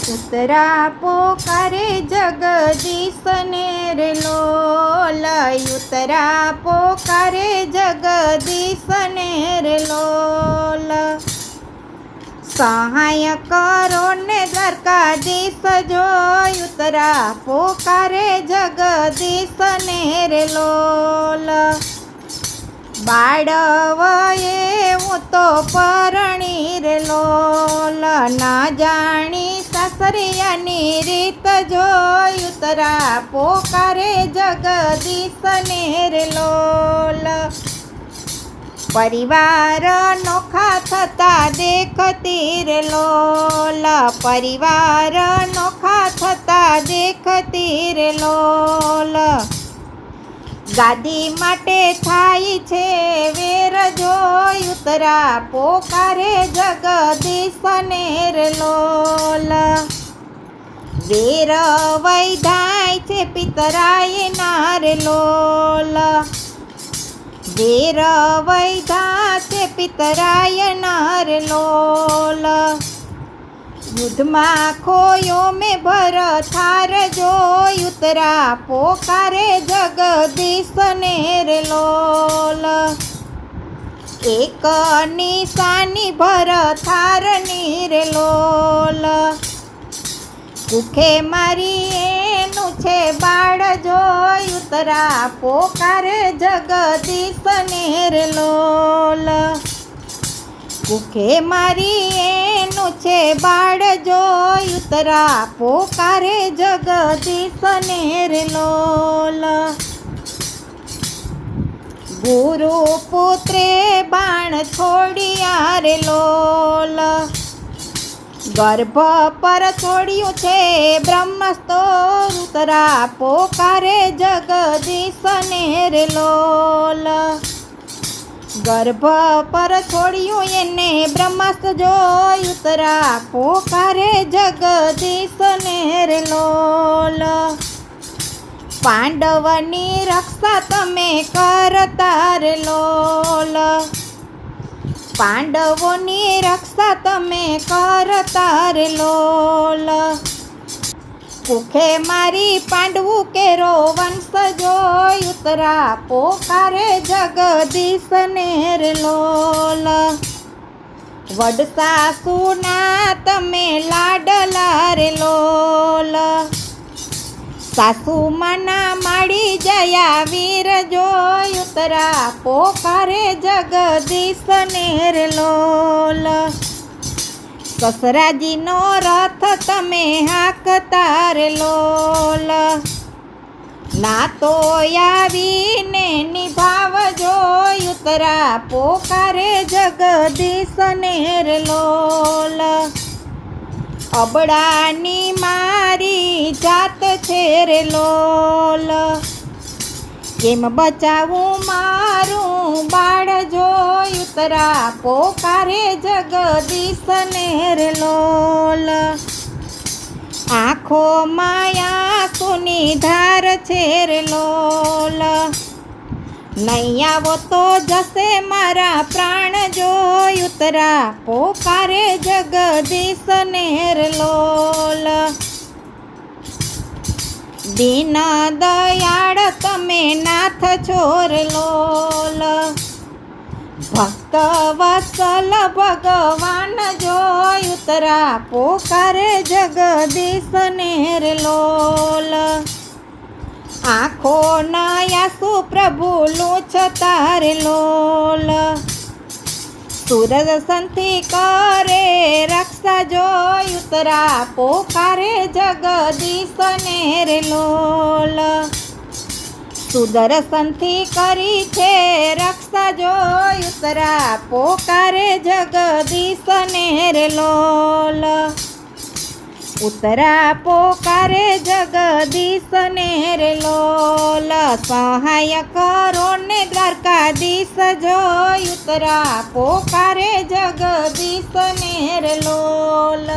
ઉતરા પોકારે જગદીશને રે લોલ, ઉતરા પોકારે જગદીશને રે લોલ. સહાય કરો ને દ્વારકાધીશ જો, ઉતરા પોકારે જગદીશને રે લોલ. બાળવયે હું તો પરણી રે લોલ, ના જાણી સાસરિયાની રીત જોઈ, ઉતરા પોકારે જગદીશને રે લોલ. પરિવાર નોખા થતા દેખતી રે લોલ, પરિવાર નોખા થતા દેખતી રે લોલ. ગાદી માટે થાય છે વેર જોઈ, ઉતરા પોકારે જગદીશને રે લોલ. વેર વૈધાય છે પિતરાય ના રે લોલ, વેર વૈધા છે પિતરાય ના રે લોલ. યુદ્ધમાં ખોયો મેં ભરથાર જોઈ, ઉતરા પોકારે જગદીશને રે લોલ. એક નિશાની ભરથારની રે લોલ, કુખે મારી એનું છે બાળ જોઈ, ઉતરા પોકારે જગદીશને રે લોલ. કુખે મારી એનું છે બાળ જોઈ, ઉતરા પોકારે જગદીશને રે લોલ. ગુરુ પુત્રે બાણ છોડ્યા રે લોલ, ગર્ભ પર છોડ્યું છે બ્રહ્મસ્તો, ઉતરા પોકારે જગદીશને રે લોલ. ગર્ભ પર છોડ્યું એને બ્રહ્માસ્ત્ર જોઈ, ઉતરા પોકારે જગદીશને રે લોલ. પાંડવની રક્ષા તમે કરતા રે લોલ, પાંડવોની રક્ષા તમે કરતા રે લોલ. કુખે મારી પાંડવું કેરો વંશ જોઈ, ઉતરા પોકારે જગદીશને રે લોલ. વડસાસુના તમે લાડલા રે લોલ, સાસુમાના માડી જયા વીર જોઈ, ઉતરા પોકારે જગદીશને રે લોલ. સસરાજીનો રથ તમે હાંકતા રે લોલ, ના તો આવીને નિભાવ જોઈ, ઉતરા પોકારે જગદીશને રે લોલ. અબડાની મારી જાત છે રે લોલ, કેમ બચાવું મારું બાળ જોઈ, ઉતરા પોકારે જગદીશને રે લોલ. આંખોમાં આંસુની ધાર છે રે લોલ, નહીં આવો તો જશે મારા પ્રાણ જોઈ, ઉતરા પોકારે જગદીશને રે લોલ. દીન દયાળ તમે નાથ છો રે લોલ, ભક્ત વત્સલ ભગવાન જોઈ, ઉતરા પોકારે જગદીશને રે લોલ. આંખો નયાસુ પ્રભુ લૂછતા રે લોલ, સૂરજ સંથી કરે રક્ષા જોઈ, ઉતરા પોકારે જગદીશને રે લોલ. સુદર્શનથી કરી છે રક્ષા જોઈ, ઉતરા પોકારે જગદીશને રે લોલ. ઉતરા પોકારે જગદીશને રે લોલ, સહાય કરો ને દ્વારકાધીશ જોઈ, ઉતરા પોકારે જગદીશને રે લોલ.